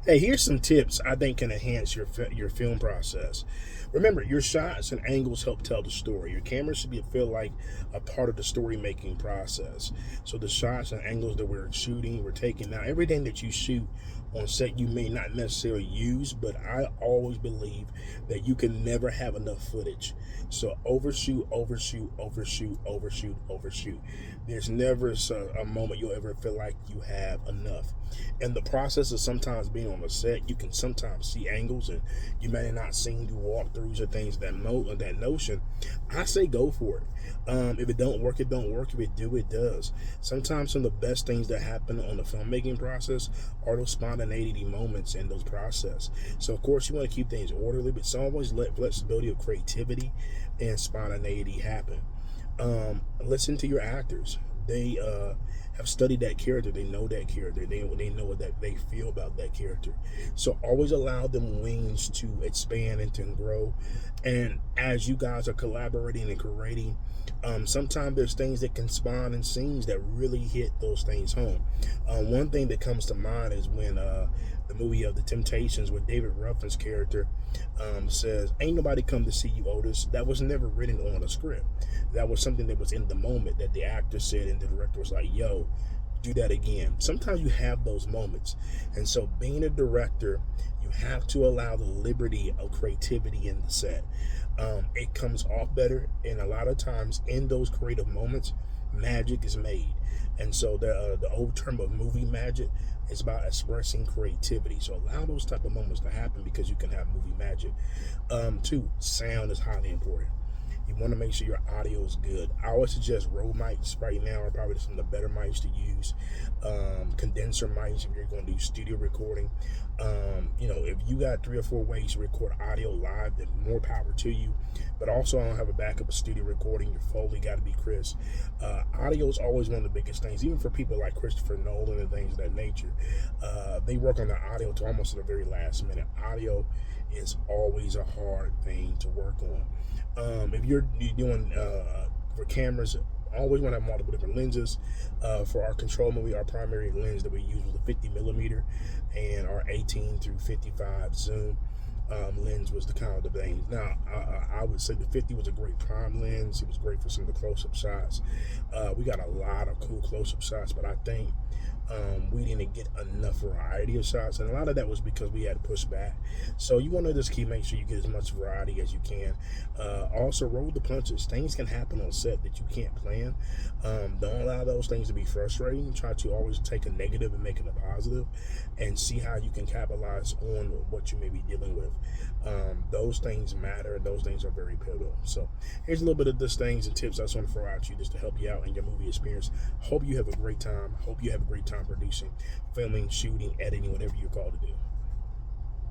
Hey, here's some tips I think can enhance your film process. Remember, your shots and angles help tell the story. Your camera should feel like a part of the story making process. So the shots and angles that we're shooting, we're taking now, everything that you shoot on set you may not necessarily use, but I always believe that you can never have enough footage. So overshoot, overshoot, overshoot, overshoot, overshoot. There's never a moment you'll ever feel like you have enough. And the process of sometimes being on a set, you can sometimes see angles, and you may not seen through walkthroughs or things that notion. I say go for it. If it don't work, it don't work. If it do, it does. Sometimes some of the best things that happen on the filmmaking process are those spontaneity moments in those process. So of course you want to keep things orderly, but always let flexibility of creativity and spontaneity happen. Listen to your actors. They have studied that character. They know that character. They know what that they feel about that character. So always allow them wings to expand and to grow. And as you guys are collaborating and creating, sometimes there's things that can spawn in scenes that really hit those things home. One thing that comes to mind is when the movie of The Temptations, with David Ruffin's character says, "Ain't nobody come to see you, Otis." That was never written on a script. That was something that was in the moment that the actor said, and the director was like, "Yo, do that again." Sometimes you have those moments, and so being a director, you have to allow the liberty of creativity in the set. It comes off better, and a lot of times in those creative moments, magic is made. And so the old term of movie magic is about expressing creativity. So allow those type of moments to happen because you can have movie magic. Two, sound is highly important. You want to make sure your audio is good. I always suggest Rode mics right now are probably some of the better mics to use. Condenser mics if you're going to do studio recording. If you got 3 or 4 ways to record audio live, then more power to you. But also, I don't have a backup of studio recording. Your Foley got to be crisp. Audio is always one of the biggest things, even for people like Christopher Nolan and things of that nature. They work on the audio to almost at the very last minute. Audio is always a hard thing to work on. If you're doing for cameras, always want to have multiple different lenses. For our control movie, our primary lens that we use was a 50 millimeter, and our 18 through 55 zoom lens was the kind of the thing. Now, I would say the 50 was a great prime lens. It was great for some of the close-up shots. We got a lot of cool close-up shots, but I think we didn't get enough variety of shots, and a lot of that was because we had to push back. So you want to just make sure you get as much variety as you can. Also, roll the punches. Things can happen on set that you can't plan. Don't allow those things to be frustrating. Try to always take a negative and make it a positive, and see how you can capitalize on what you may be dealing with. Those things matter. Those things are very pivotal. So here's a little bit of these things and tips I just want to throw out to you just to help you out in your movie experience. Hope you have a great time. Hope you have a great time producing, filming, shooting, editing, whatever you're called to do.